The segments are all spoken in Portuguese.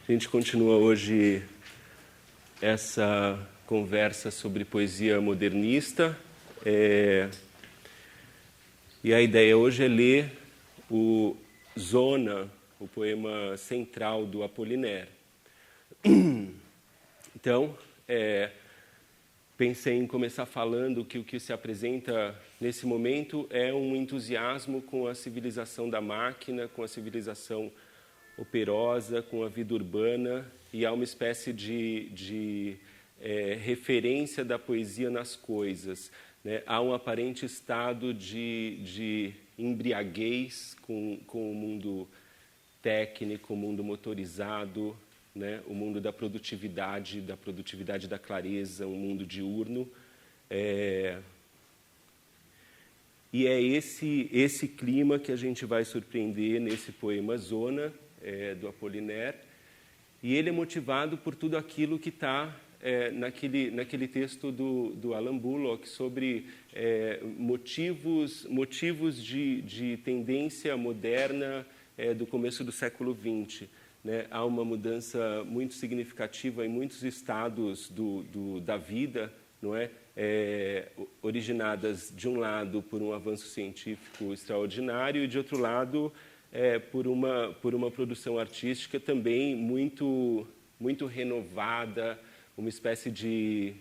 A gente continua hoje essa conversa sobre poesia modernista. E a ideia hoje é ler o Zona, o poema central do Apollinaire. Então, pensei em começar falando que o que se apresenta nesse momento é um entusiasmo com a civilização da máquina, com a civilização operosa, com a vida urbana, e há uma espécie de referência da poesia nas coisas, né? Há um aparente estado de embriaguez com o mundo técnico, o mundo motorizado, né? O mundo da produtividade da clareza, um mundo diurno. E é esse clima que a gente vai surpreender nesse poema Zona, do Apollinaire, e ele é motivado por tudo aquilo que está naquele texto do Alan Bullock sobre motivos de tendência moderna do começo do século XX. Né? Há uma mudança muito significativa em muitos estados da vida, não é? Originadas, de um lado, por um avanço científico extraordinário e, de outro lado, por uma produção artística também muito renovada, uma espécie de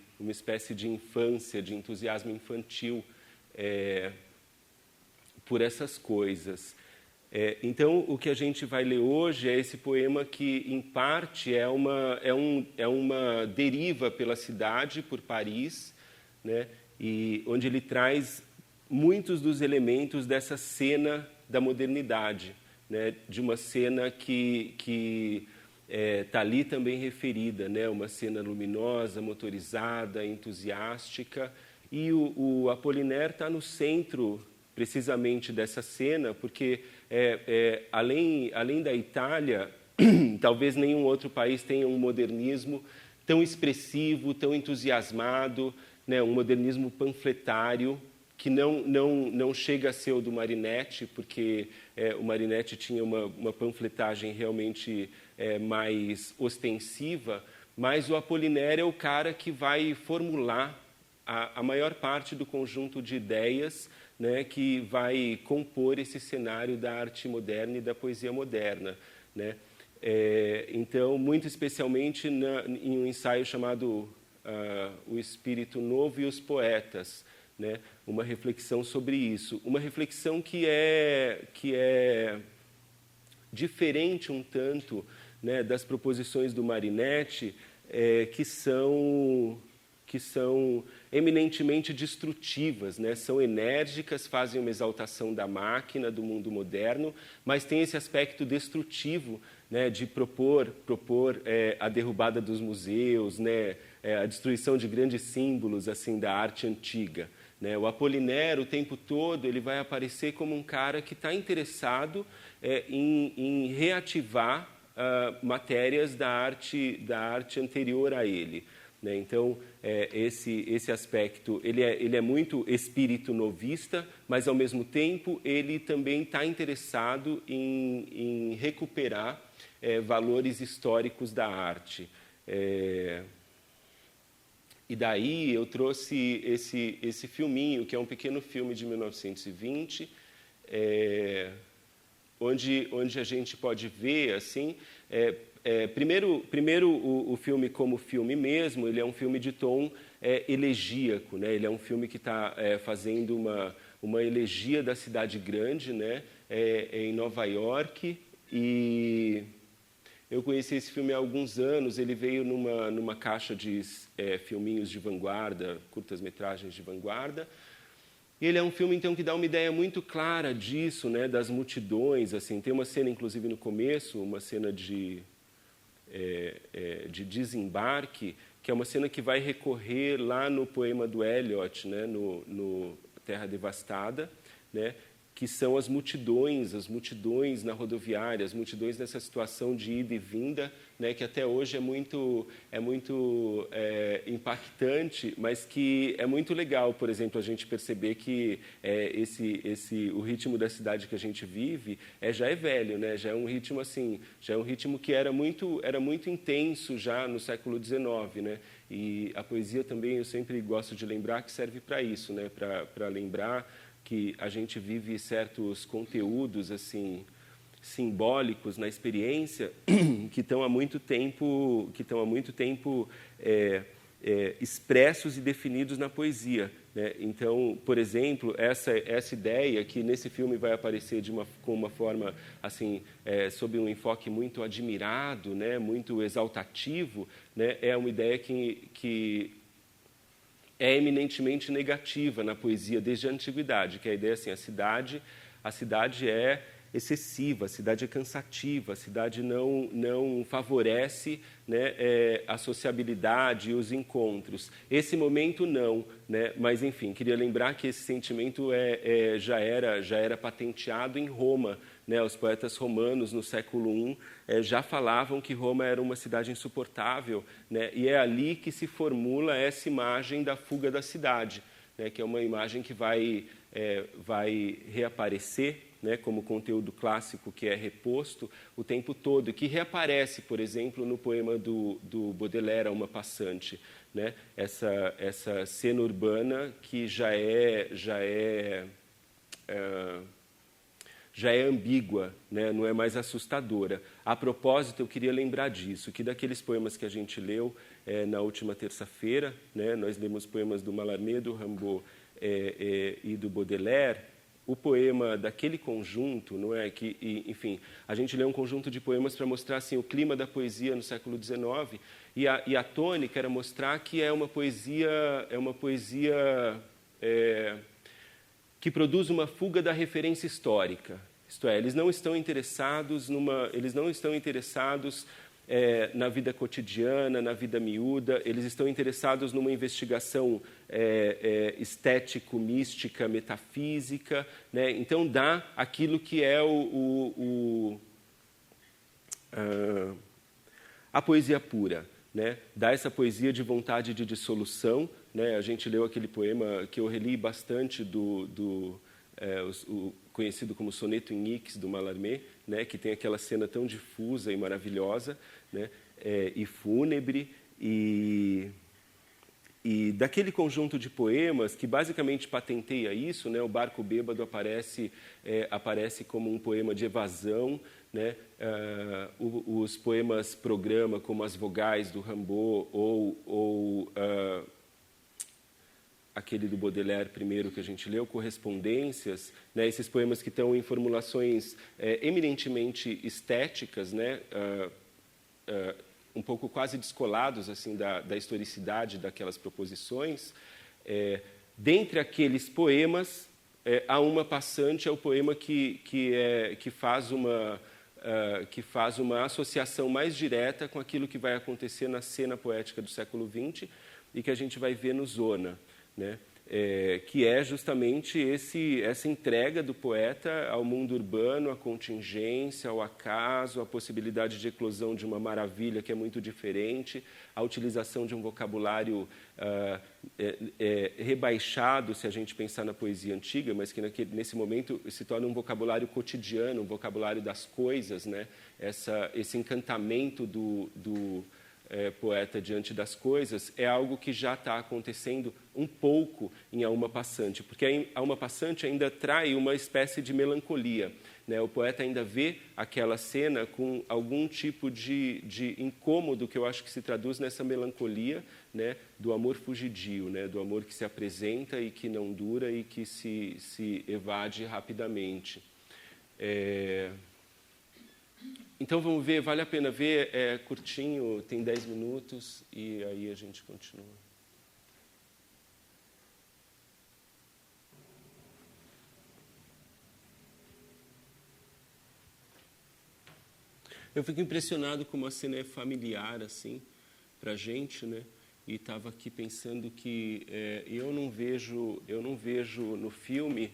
infância, de entusiasmo infantil por essas coisas. Então, o que a gente vai ler hoje é esse poema que, em parte, é uma deriva pela cidade, por Paris, né? E onde ele traz muitos dos elementos dessa cena da modernidade, né? De uma cena que está ali também referida, né? Uma cena luminosa, motorizada, entusiástica, e o Apollinaire está no centro, precisamente, dessa cena, porque, além da Itália, talvez nenhum outro país tenha um modernismo tão expressivo, tão entusiasmado, né? Um modernismo panfletário, que não chega a ser o do Marinetti, porque o Marinetti tinha uma panfletagem realmente mais ostensiva, mas o Apollinaire é o cara que vai formular a maior parte do conjunto de ideias, né, que vai compor esse cenário da arte moderna e da poesia moderna, né? Então, muito especialmente em um ensaio chamado O Espírito Novo e os Poetas, né? Uma reflexão sobre isso, uma reflexão que é diferente um tanto, né, das proposições do Marinetti, que são eminentemente destrutivas, né? São enérgicas, fazem uma exaltação da máquina, do mundo moderno, mas tem esse aspecto destrutivo, né, de propor a derrubada dos museus, né, a destruição de grandes símbolos assim da arte antiga. Né? O Apollinaire, o tempo todo, ele vai aparecer como um cara que está interessado em reativar matérias da arte anterior a ele. Né? Então, esse aspecto, ele é muito espírito novista, mas, ao mesmo tempo, ele também está interessado em recuperar valores históricos da arte. E daí eu trouxe esse filminho, que é um pequeno filme de 1920, onde a gente pode ver, assim, primeiro o filme como filme mesmo, ele é um filme de tom elegíaco, né? Ele é um filme que está fazendo uma elegia da cidade grande, né? Em Nova York, e eu conheci esse filme há alguns anos. Ele veio numa caixa de filminhos de vanguarda, curtas-metragens de vanguarda. E ele é um filme, então, que dá uma ideia muito clara disso, né, das multidões. Assim, tem uma cena, inclusive, no começo, uma cena de desembarque, que é uma cena que vai recorrer lá no poema do Eliot, né, no Terra Devastada, né, que são as multidões na rodoviária, as multidões nessa situação de ida e vinda né, que até hoje é muito impactante, mas que é muito legal, por exemplo, a gente perceber que o ritmo da cidade que a gente vive já é velho, né, já é um ritmo assim, já é um ritmo que era muito intenso já no século XIX, né, e a poesia também eu sempre gosto de lembrar que serve para isso, né, para lembrar que a gente vive certos conteúdos assim simbólicos na experiência que estão há muito tempo expressos e definidos na poesia, né? Então, por exemplo, essa ideia que nesse filme vai aparecer com uma forma assim, sob um enfoque muito admirado, né, muito exaltativo, né, é uma ideia que é eminentemente negativa na poesia desde a antiguidade, que é a ideia assim, a cidade é excessiva, a cidade é cansativa, a cidade não favorece, né, a sociabilidade e os encontros. Esse momento não, né, mas enfim, queria lembrar que esse sentimento já era patenteado em Roma, né, os poetas romanos no século I já falavam que Roma era uma cidade insuportável, né, e é ali que se formula essa imagem da fuga da cidade, né, que é uma imagem que vai reaparecer, né, como conteúdo clássico que é reposto o tempo todo, e que reaparece, por exemplo, no poema do Baudelaire, Uma Passante, né, essa cena urbana que já é ambígua, né, não é mais assustadora. A propósito, eu queria lembrar disso, que daqueles poemas que a gente leu na última terça-feira, né, nós lemos poemas do Mallarmé, do Rimbaud e do Baudelaire. O poema daquele conjunto, não é que, enfim, a gente lê um conjunto de poemas para mostrar assim o clima da poesia no século XIX, e a tônica era mostrar que é uma poesia que produz uma fuga da referência histórica. Isto é, eles não estão interessados na vida cotidiana, na vida miúda, eles estão interessados numa investigação estético-mística, metafísica, né? Então dá aquilo que é a poesia pura, né? Dá essa poesia de vontade de dissolução, né? A gente leu aquele poema que eu reli bastante o conhecido como Soneto em X, do Mallarmé, né, que tem aquela cena tão difusa e maravilhosa, né, e fúnebre, e daquele conjunto de poemas que basicamente patenteia isso, né, o Barco Bêbado aparece como um poema de evasão, né, os poemas programa, como As Vogais, do Rimbaud, ou aquele do Baudelaire primeiro que a gente leu, Correspondências, né, esses poemas que estão em formulações eminentemente estéticas, né, um pouco quase descolados assim da historicidade daquelas proposições. Dentre aqueles poemas, A Uma Passante é o poema que faz uma associação mais direta com aquilo que vai acontecer na cena poética do século XX e que a gente vai ver no Zona, né? Que é justamente essa entrega do poeta ao mundo urbano, à contingência, ao acaso, à possibilidade de eclosão de uma maravilha que é muito diferente, a utilização de um vocabulário rebaixado, se a gente pensar na poesia antiga, mas que nesse momento se torna um vocabulário cotidiano, um vocabulário das coisas, né? Esse encantamento do poeta diante das coisas é algo que já está acontecendo um pouco em A Uma Passante, porque A Uma Passante ainda trai uma espécie de melancolia, né? O poeta ainda vê aquela cena com algum tipo de incômodo que eu acho que se traduz nessa melancolia, né, do amor fugidio, né, do amor que se apresenta e que não dura e que se evade rapidamente. Então, vamos ver, vale a pena ver, é curtinho, tem 10 minutos, e aí a gente continua. Eu fico impressionado como a cena é familiar, assim, para a gente, né? E estava aqui pensando que eu não vejo no filme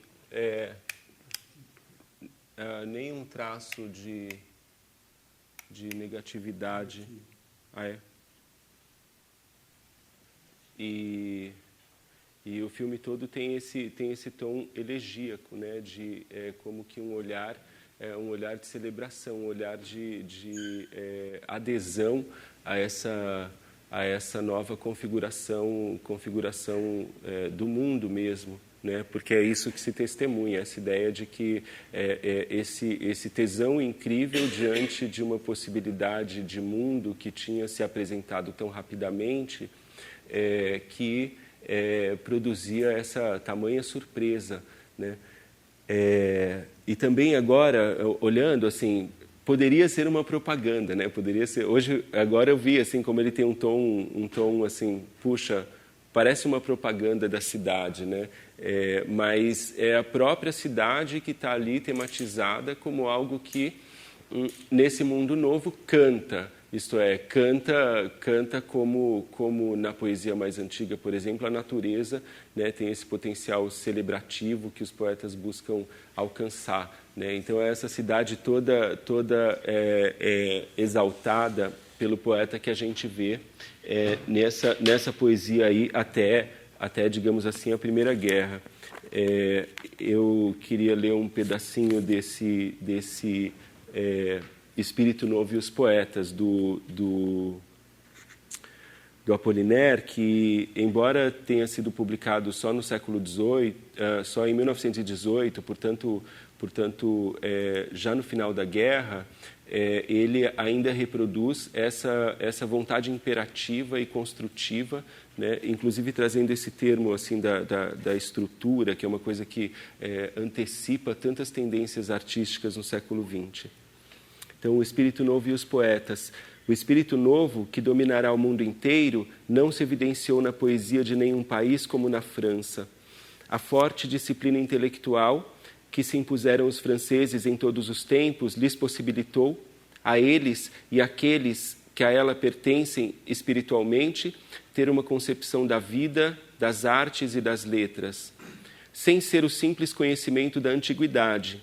nenhum traço de de negatividade. Ah, é? E o filme todo tem esse tom elegíaco, né? Como que um olhar de celebração, um olhar de adesão a essa nova configuração do mundo mesmo, né? Porque é isso que se testemunha, essa ideia de que esse tesão incrível diante de uma possibilidade de mundo que tinha se apresentado tão rapidamente, que produzia essa tamanha surpresa, né? E também agora, olhando assim, poderia ser uma propaganda, né? Poderia ser. Agora eu vi assim como ele tem um tom assim, puxa, parece uma propaganda da cidade, né? Mas é a própria cidade que está ali tematizada como algo que nesse mundo novo canta. Isto é, canta como na poesia mais antiga, por exemplo, a natureza, né, tem esse potencial celebrativo que os poetas buscam alcançar, né? Então, é essa cidade toda exaltada pelo poeta que a gente vê nessa poesia aí até, digamos assim, a Primeira Guerra. Eu queria ler um pedacinho desse Espírito Novo e os Poetas, do Apollinaire, que, embora tenha sido publicado só no século XVIII, só em 1918, portanto já no final da guerra, ele ainda reproduz essa vontade imperativa e construtiva, né? Inclusive trazendo esse termo assim da estrutura, que é uma coisa que antecipa tantas tendências artísticas no século XX. Então, o Espírito Novo e os Poetas. O Espírito Novo, que dominará o mundo inteiro, não se evidenciou na poesia de nenhum país como na França. A forte disciplina intelectual que se impuseram os franceses em todos os tempos lhes possibilitou, a eles e àqueles que a ela pertencem espiritualmente, ter uma concepção da vida, das artes e das letras, sem ser o simples conhecimento da antiguidade.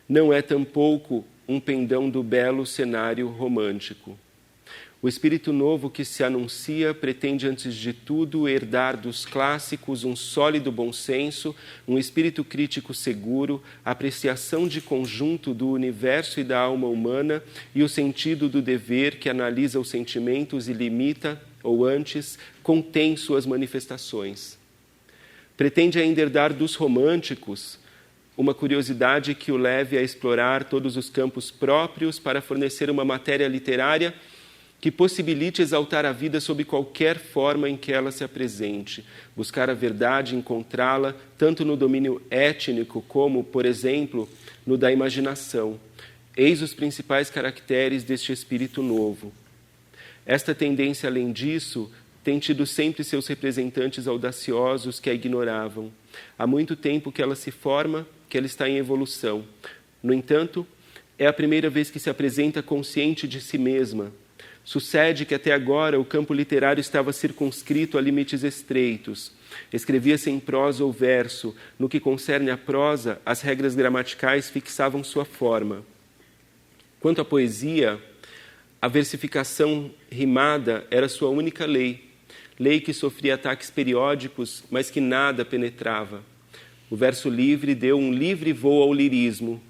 Não é tampouco um pendão do belo cenário romântico. O Espírito Novo que se anuncia pretende, antes de tudo, herdar dos clássicos um sólido bom senso, um espírito crítico seguro, apreciação de conjunto do universo e da alma humana e o sentido do dever que analisa os sentimentos e limita, ou antes, contém suas manifestações. Pretende ainda herdar dos românticos uma curiosidade que o leve a explorar todos os campos próprios para fornecer uma matéria literária que possibilite exaltar a vida sob qualquer forma em que ela se apresente, buscar a verdade, encontrá-la, tanto no domínio étnico como, por exemplo, no da imaginação. Eis os principais caracteres deste espírito novo. Esta tendência, além disso, tem tido sempre seus representantes audaciosos que a ignoravam. Há muito tempo que ela se forma, que ela está em evolução. No entanto, é a primeira vez que se apresenta consciente de si mesma. Sucede que até agora o campo literário estava circunscrito a limites estreitos. Escrevia-se em prosa ou verso. No que concerne à prosa, as regras gramaticais fixavam sua forma. Quanto à poesia, a versificação rimada era sua única lei. Lei que sofria ataques periódicos, mas que nada penetrava. O verso livre deu um livre voo ao lirismo,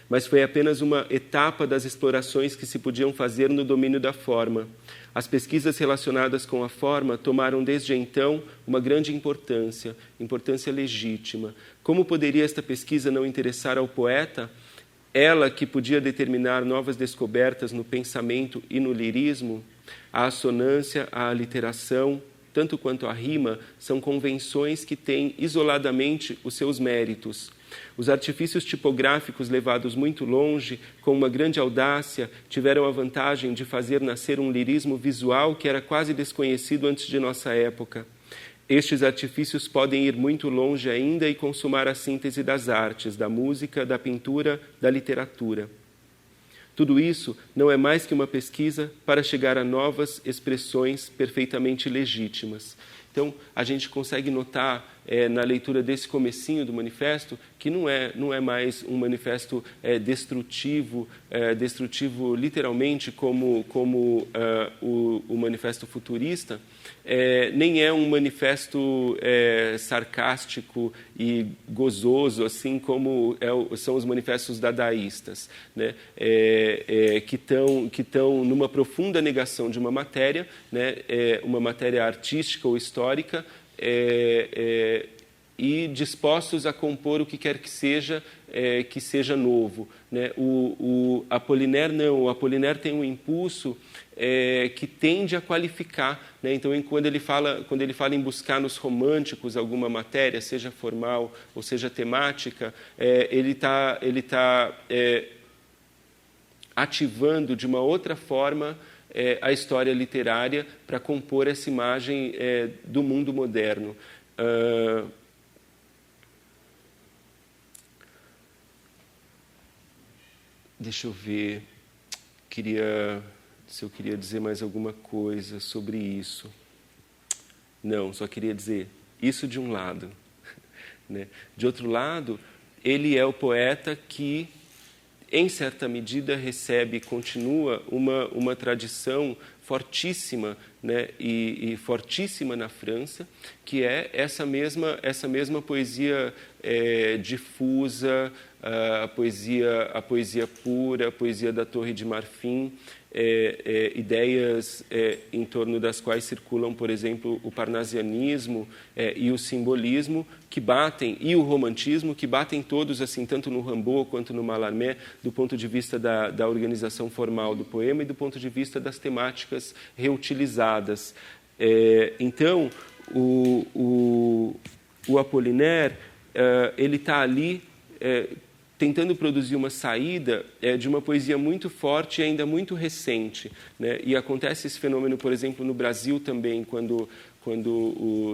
mas foi apenas uma etapa das explorações que se podiam fazer no domínio da forma. As pesquisas relacionadas com a forma tomaram desde então uma grande importância legítima. Como poderia esta pesquisa não interessar ao poeta? Ela que podia determinar novas descobertas no pensamento e no lirismo, a assonância, a aliteração, tanto quanto a rima, são convenções que têm isoladamente os seus méritos. Os artifícios tipográficos levados muito longe, com uma grande audácia, tiveram a vantagem de fazer nascer um lirismo visual que era quase desconhecido antes de nossa época. Estes artifícios podem ir muito longe ainda e consumar a síntese das artes, da música, da pintura, da literatura. Tudo isso não é mais que uma pesquisa para chegar a novas expressões perfeitamente legítimas. Então, a gente consegue notar na leitura desse comecinho do manifesto, que não é mais um manifesto destrutivo literalmente como o manifesto futurista, nem é um manifesto sarcástico e gozoso, assim como são os manifestos dadaístas, né? Que estão numa profunda negação de uma matéria, né? Uma matéria artística ou histórica, e dispostos a compor o que quer que seja novo, né? O Apollinaire não, o Apollinaire tem um impulso que tende a qualificar, né? Então, quando ele fala em buscar nos românticos alguma matéria, seja formal ou seja temática, ele tá ativando de uma outra forma a história literária para compor essa imagem do mundo moderno. Deixa eu ver se eu queria dizer mais alguma coisa sobre isso. Não, só queria dizer isso de um lado, né? De outro lado, ele é o poeta que, em certa medida, recebe e continua uma tradição fortíssima, né, e fortíssima na França, que é essa mesma poesia difusa, a poesia pura, a poesia da Torre de Marfim, ideias em torno das quais circulam, por exemplo, o parnasianismo e o simbolismo, que batem, e o romantismo, que batem todos, assim, tanto no Rimbaud quanto no Mallarmé, do ponto de vista da organização formal do poema e do ponto de vista das temáticas reutilizadas. Então, o Apollinaire, ele está ali tentando produzir uma saída de uma poesia muito forte e ainda muito recente, né? E acontece esse fenômeno, por exemplo, no Brasil também, quando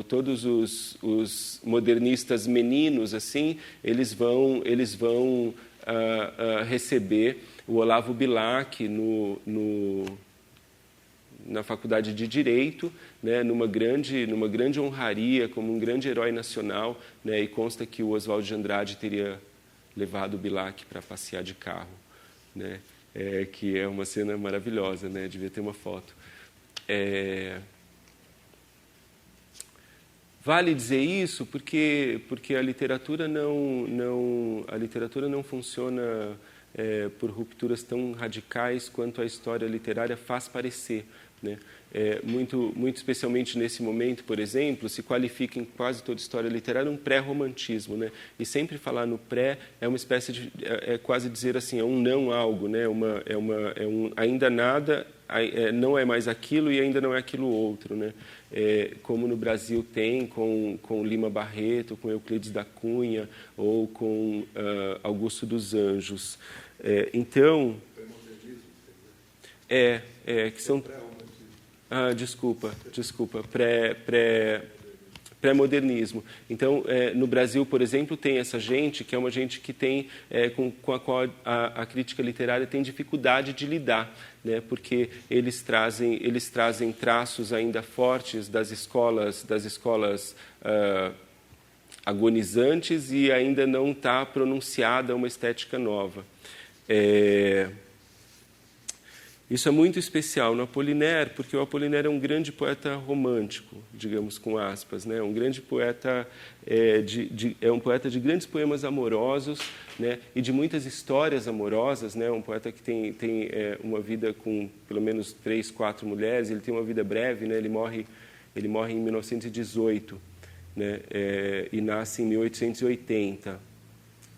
todos os modernistas meninos, assim, eles vão receber o Olavo Bilac na Faculdade de Direito, né, numa grande honraria, como um grande herói nacional, né? E consta que o Oswald de Andrade teria levado o Bilac para passear de carro, né? Que é uma cena maravilhosa, né? Devia ter uma foto. Vale dizer isso porque a literatura não funciona por rupturas tão radicais quanto a história literária faz parecer, né? Muito especialmente nesse momento, por exemplo, se qualifica em quase toda história literária um pré-romantismo, né? E sempre falar no pré é uma espécie de quase dizer assim, é um não algo, né? Ainda nada, não é mais aquilo e ainda não é aquilo outro, né? Como no Brasil tem com Lima Barreto, com Euclides da Cunha ou com Augusto dos Anjos. Então, que são... Desculpa, pré-modernismo. Então, no Brasil, por exemplo, tem essa gente, que é uma gente que tem, com a qual a crítica literária tem dificuldade de lidar, né? Porque eles trazem traços ainda fortes das escolas agonizantes e ainda não está pronunciada uma estética nova. Isso é muito especial no Apollinaire, porque o Apollinaire é um grande poeta romântico, digamos, com aspas, né? Um grande poeta, é um poeta de grandes poemas amorosos, né? E de muitas histórias amorosas, né? Um poeta que tem uma vida com pelo menos 3, 4 mulheres. Ele tem uma vida breve, né? Ele morre em 1918, né? E nasce em 1880.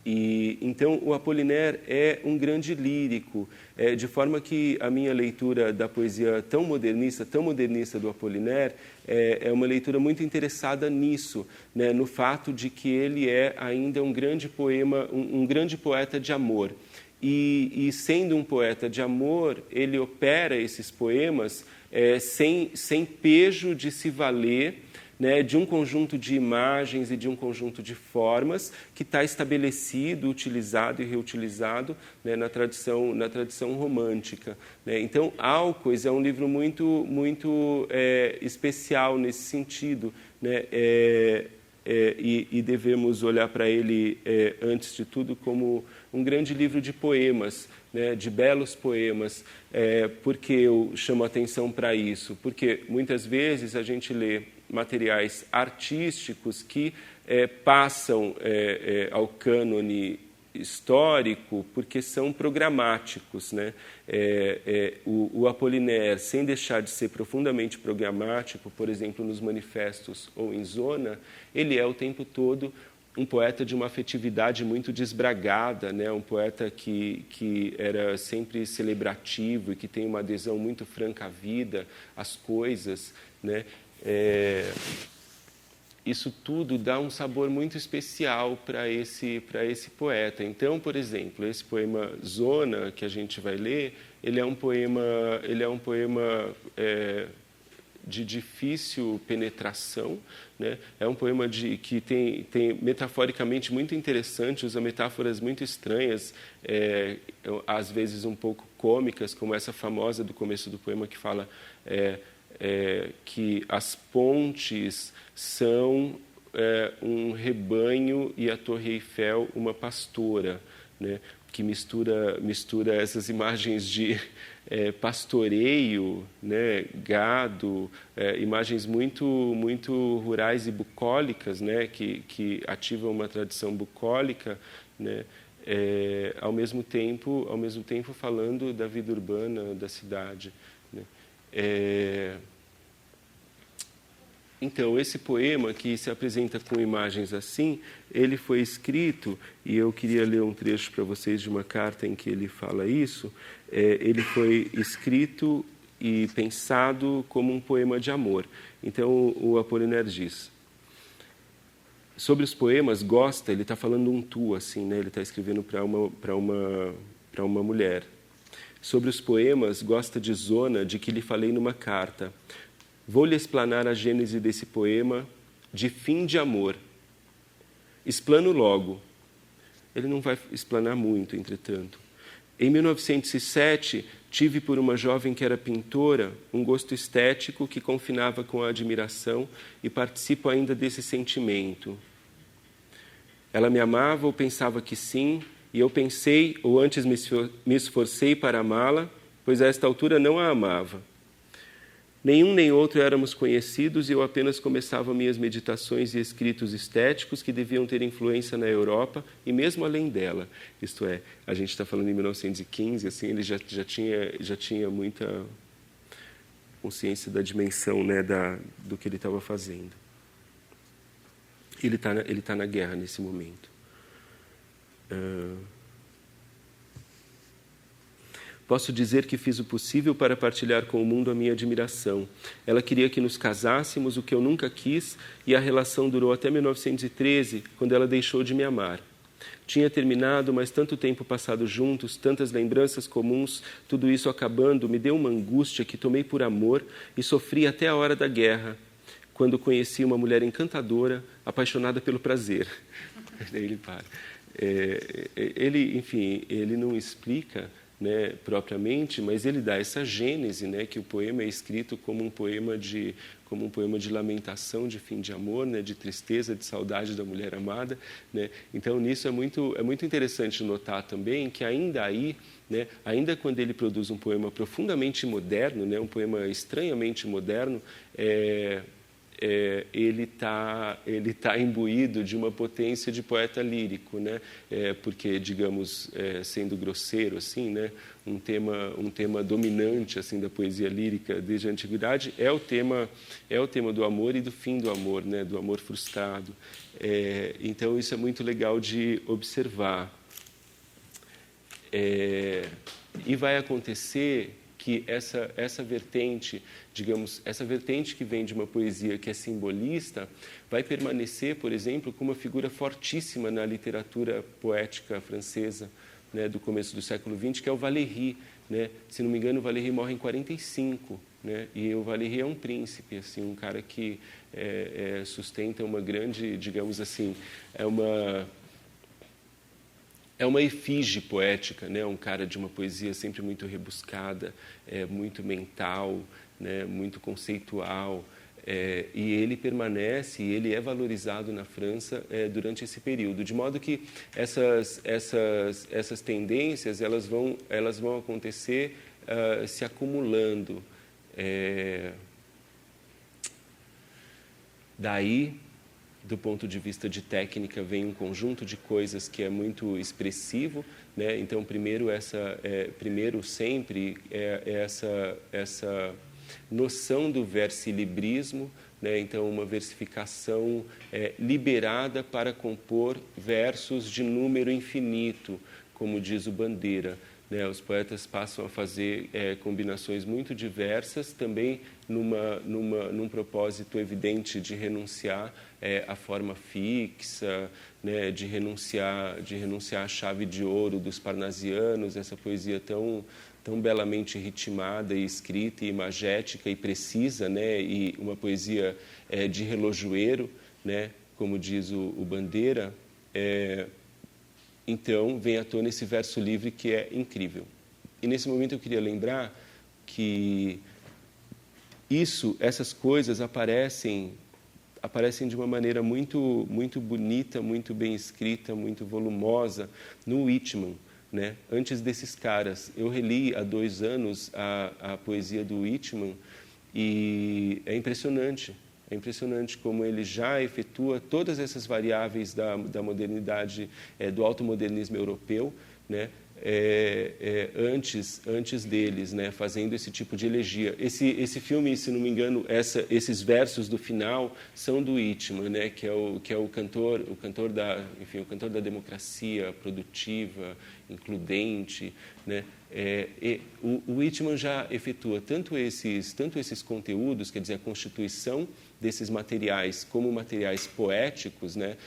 E, então, o Apollinaire é um grande lírico, de forma que a minha leitura da poesia tão modernista do Apollinaire, é uma leitura muito interessada nisso, né, no fato de que ele é ainda um grande poeta de amor. E sendo um poeta de amor, ele opera esses poemas sem pejo de se valer, né, de um conjunto de imagens e de um conjunto de formas que está estabelecido, utilizado e reutilizado, né, na tradição romântica, né? Então, Alcois é um livro muito especial nesse sentido, né? e devemos olhar para ele, antes de tudo, como um grande livro de poemas, né, de belos poemas. Por que eu chamo a atenção para isso? Porque muitas vezes a gente lê materiais artísticos que passam ao cânone histórico porque são programáticos, né? O Apollinaire, sem deixar de ser profundamente programático, por exemplo, nos manifestos ou em Zona, ele é o tempo todo um poeta de uma afetividade muito desbragada, né? Um poeta que era sempre celebrativo e que tem uma adesão muito franca à vida, às coisas, né? Isso tudo dá um sabor muito especial para esse poeta. Então, por exemplo, esse poema Zona, que a gente vai ler, ele é um poema de difícil penetração, né? É um poema que tem metaforicamente muito interessante, usa metáforas muito estranhas, às vezes um pouco cômicas, como essa famosa do começo do poema que fala que as pontes são um rebanho e a Torre Eiffel uma pastora, né? Que mistura essas imagens de pastoreio, né? Gado, imagens muito rurais e bucólicas, né? Que ativam uma tradição bucólica, né? Ao mesmo tempo falando da vida urbana da cidade, né? Então, esse poema que se apresenta com imagens assim, ele foi escrito, e eu queria ler um trecho para vocês de uma carta em que ele fala isso. Ele foi escrito e pensado como um poema de amor. Então, o Apollinaire diz: sobre os poemas, gosta, ele está falando um tu, assim, né? Ele está escrevendo para uma mulher. Sobre os poemas, gosta de Zona, de que lhe falei numa carta. Vou-lhe explanar a gênese desse poema de fim de amor. Explano logo. Ele não vai explanar muito, entretanto. Em 1907, tive por uma jovem que era pintora um gosto estético que confinava com a admiração e participo ainda desse sentimento. Ela me amava ou pensava que sim, e eu pensei, ou antes me esforcei para amá-la, pois a esta altura não a amava. Nenhum nem outro éramos conhecidos e eu apenas começava minhas meditações e escritos estéticos que deviam ter influência na Europa e mesmo além dela. Isto é, a gente está falando em 1915, assim, ele já tinha muita consciência da dimensão, né, do que ele estava fazendo. Ele tá na guerra nesse momento. Posso dizer que fiz o possível para partilhar com o mundo a minha admiração. Ela queria que nos casássemos, o que eu nunca quis, e a relação durou até 1913, quando ela deixou de me amar. Tinha terminado, mas tanto tempo passado juntos, tantas lembranças comuns, tudo isso acabando, me deu uma angústia que tomei por amor e sofri até a hora da guerra, quando conheci uma mulher encantadora, apaixonada pelo prazer. Daí ele para. Ele não explica, né, propriamente, mas ele dá essa gênese, né, que o poema é escrito como um poema de lamentação, de fim de amor, né, de tristeza, de saudade da mulher amada, né? Então nisso é muito interessante notar também que ainda aí, né, ainda quando ele produz um poema profundamente moderno, né, um poema estranhamente moderno, ele tá imbuído de uma potência de poeta lírico, né? Porque, digamos, sendo grosseiro, assim, né? Um tema dominante assim da poesia lírica desde a antiguidade é o tema do amor e do fim do amor, né? Do amor frustrado. Então isso é muito legal de observar. E vai acontecer que essa vertente, digamos, essa vertente que vem de uma poesia que é simbolista, vai permanecer, por exemplo, como uma figura fortíssima na literatura poética francesa, né, do começo do século XX, que é o Valéry, né? Se não me engano, o Valéry morre em 45, né? E o Valéry é um príncipe, assim, um cara que sustenta uma grande, digamos assim, é uma efígie poética, né? Um cara de uma poesia sempre muito rebuscada, muito mental, né? Muito conceitual. E ele permanece, e ele é valorizado na França durante esse período, de modo que essas tendências elas vão acontecer se acumulando. Daí, do ponto de vista de técnica, vem um conjunto de coisas que é muito expressivo, né? Então, primeiro sempre essa noção do versilibrismo, né? Então, uma versificação liberada para compor versos de número infinito, como diz o Bandeira. Né, os poetas passam a fazer combinações muito diversas, também num propósito evidente de renunciar à forma fixa, né, de renunciar à chave de ouro dos parnasianos, essa poesia tão belamente ritmada e escrita e imagética e precisa, né, e uma poesia de relojoeiro, né, como diz o Bandeira. Então, vem à tona esse verso livre que é incrível. E, nesse momento, eu queria lembrar que essas coisas aparecem de uma maneira muito, muito bonita, muito bem escrita, muito volumosa no Whitman, né? Antes desses caras. Eu reli há 2 anos a poesia do Whitman e é impressionante. É impressionante como ele já efetua todas essas variáveis da modernidade, do automodernismo europeu, né? Antes deles, né? Fazendo esse tipo de elegia. Esse filme, se não me engano, esses versos do final são do Whitman, né? Que é o cantor da democracia produtiva, includente, né? O Whitman já efetua tanto esses conteúdos, quer dizer, a constituição desses materiais como materiais poéticos, né?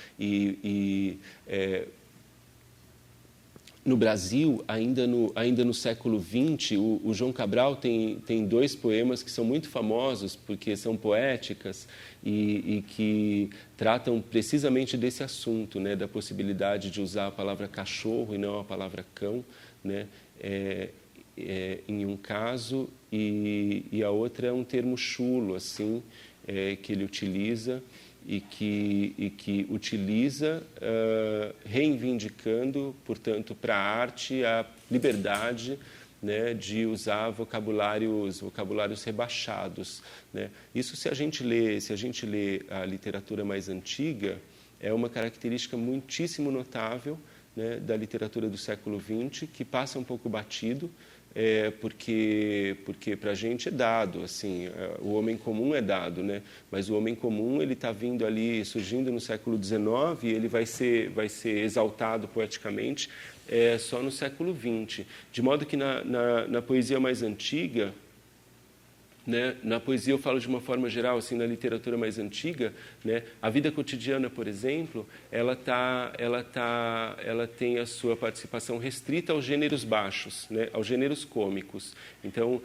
No Brasil, ainda no século XX, o João Cabral tem 2 poemas que são muito famosos porque são poéticas e que tratam precisamente desse assunto, né? Da possibilidade de usar a palavra cachorro e não a palavra cão, né? Em um caso, e a outra é um termo chulo, assim, que ele utiliza e que utiliza reivindicando, portanto, para a arte a liberdade, né, de usar vocabulários rebaixados, né? Isso, se a gente lê a literatura mais antiga, é uma característica muitíssimo notável, né, da literatura do século XX, que passa um pouco batido, porque para a gente é dado, assim, o homem comum é dado, né? Mas o homem comum ele está vindo ali, surgindo no século XIX, e ele vai ser exaltado poeticamente só no século XX. De modo que na poesia mais antiga, né, na poesia eu falo de uma forma geral, assim, na literatura mais antiga, né, a vida cotidiana, por exemplo, ela tem a sua participação restrita aos gêneros baixos, né, aos gêneros cômicos. Então,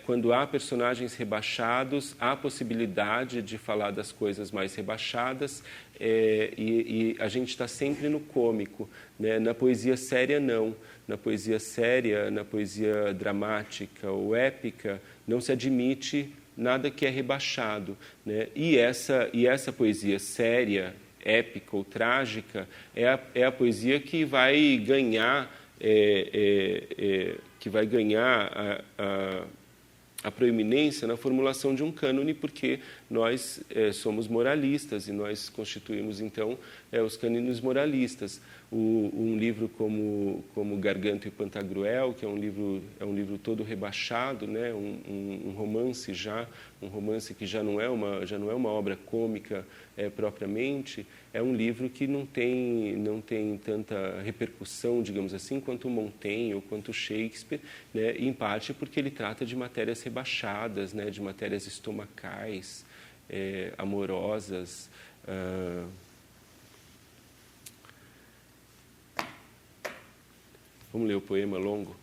quando há personagens rebaixados, há possibilidade de falar das coisas mais rebaixadas, e a gente está sempre no cômico, né? Na poesia séria, não. Na poesia séria, na poesia dramática ou épica, não se admite nada que é rebaixado, né? E essa poesia séria, épica ou trágica é a poesia que vai ganhar a proeminência na formulação de um cânone, porque nós somos moralistas e nós constituímos, então, os cânones moralistas. Um livro como Garganto e Pantagruel, que é um livro todo rebaixado, né? um romance que já não é uma obra cômica propriamente, é um livro que não tem tanta repercussão, digamos assim, quanto Montaigne ou quanto Shakespeare, né? Em parte porque ele trata de matérias rebaixadas, né? De matérias estomacais, amorosas. Vamos ler o poema longo?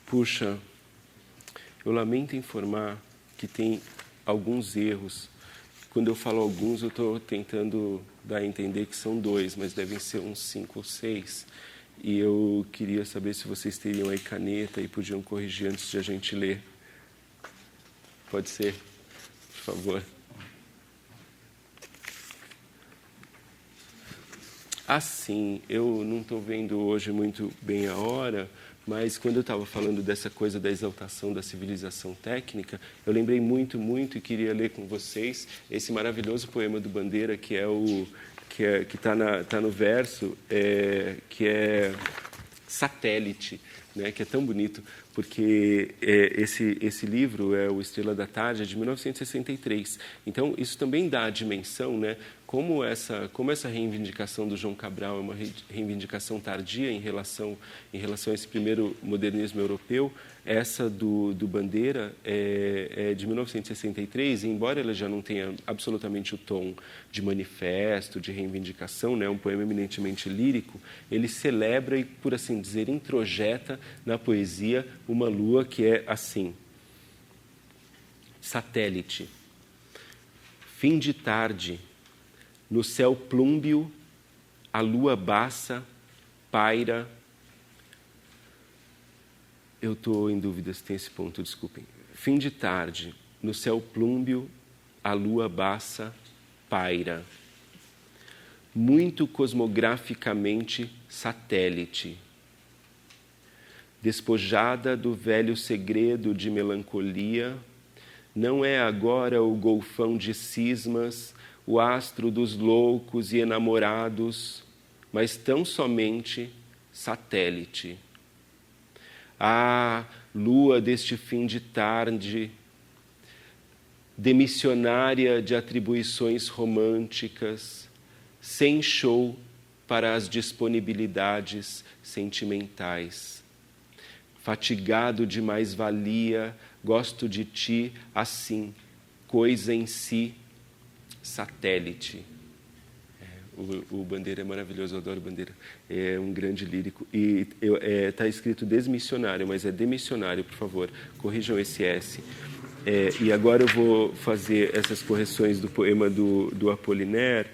Puxa, eu lamento informar que tem alguns erros. Quando eu falo alguns, eu estou tentando dar a entender que são 2, mas devem ser uns 5 ou 6. E eu queria saber se vocês teriam aí caneta e podiam corrigir antes de a gente ler. Pode ser? Por favor. Assim, eu não estou vendo hoje muito bem a hora, mas quando eu estava falando dessa coisa da exaltação da civilização técnica, eu lembrei muito e queria ler com vocês esse maravilhoso poema do Bandeira, que está no verso, que é Satélite, né, que é tão bonito, porque esse livro é o Estrela da Tarde, é de 1963. Então, isso também dá a dimensão, né, como essa reivindicação do João Cabral é uma reivindicação tardia em relação a esse primeiro modernismo europeu. Essa do Bandeira é de 1963, e embora ela já não tenha absolutamente o tom de manifesto, de reivindicação, né, um poema eminentemente lírico, ele celebra e, por assim dizer, introjeta na poesia uma lua que é assim: satélite, fim de tarde, no céu plúmbeo, a lua baça, paira. Eu estou em dúvida se tem esse ponto, desculpem. Fim de tarde, no céu plúmbeo, a lua baça, paira. Muito cosmograficamente satélite. Despojada do velho segredo de melancolia, não é agora o golfão de cismas, o astro dos loucos e enamorados, mas tão somente satélite. Ah, lua deste fim de tarde, demissionária de atribuições românticas, sem show para as disponibilidades sentimentais. Fatigado de mais-valia, gosto de ti assim, coisa em si, satélite. O Bandeira é maravilhoso, eu adoro Bandeira. É um grande lírico. E está escrito desmissionário, mas é demissionário, por favor. Corrijam esse S. E agora eu vou fazer essas correções do poema do Apollinaire.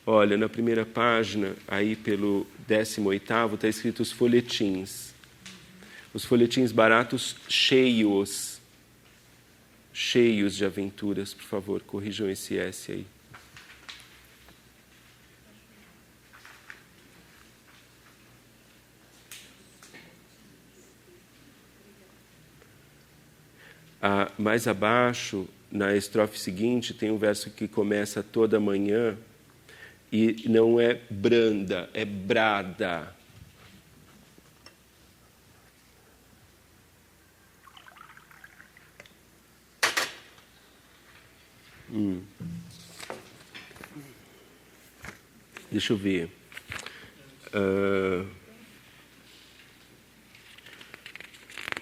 Olha, na primeira página, aí pelo 18º, está escrito os folhetins. Os folhetins baratos cheios de aventuras, por favor, corrijam esse S aí. Mais abaixo, na estrofe seguinte, tem um verso que começa toda manhã e não é branda, é brada. Deixa eu ver.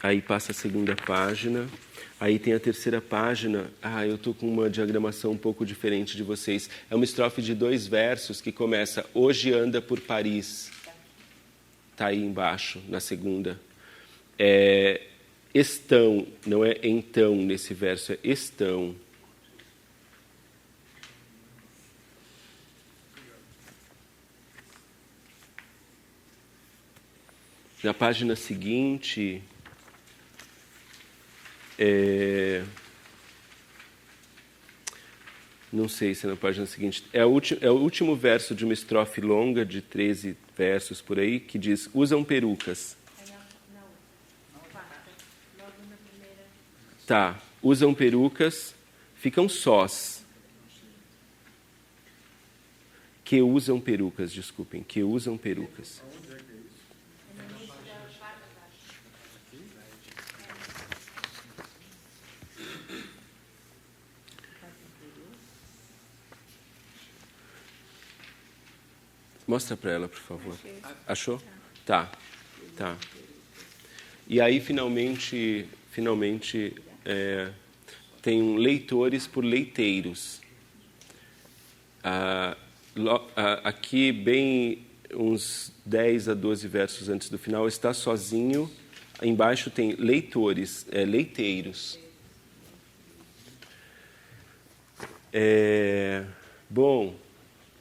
Aí passa a segunda página. Aí tem a terceira página. Eu estou com uma diagramação um pouco diferente de vocês. É uma estrofe de 2 versos que começa: hoje anda por Paris. Está aí embaixo, na segunda. Estão, não é então nesse verso, é estão. Na página seguinte, não sei se é na página seguinte, é o último verso de uma estrofe longa, de 13 versos por aí, que diz: usam perucas. Tá, usam perucas, ficam sós. Que usam perucas, desculpem, que usam perucas. Mostra para ela, por favor. Achou? Tá. E aí, finalmente tem leitores por leiteiros. Aqui, bem uns 10 a 12 versos antes do final, está sozinho. Embaixo tem leitores, leiteiros. Bom,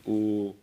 o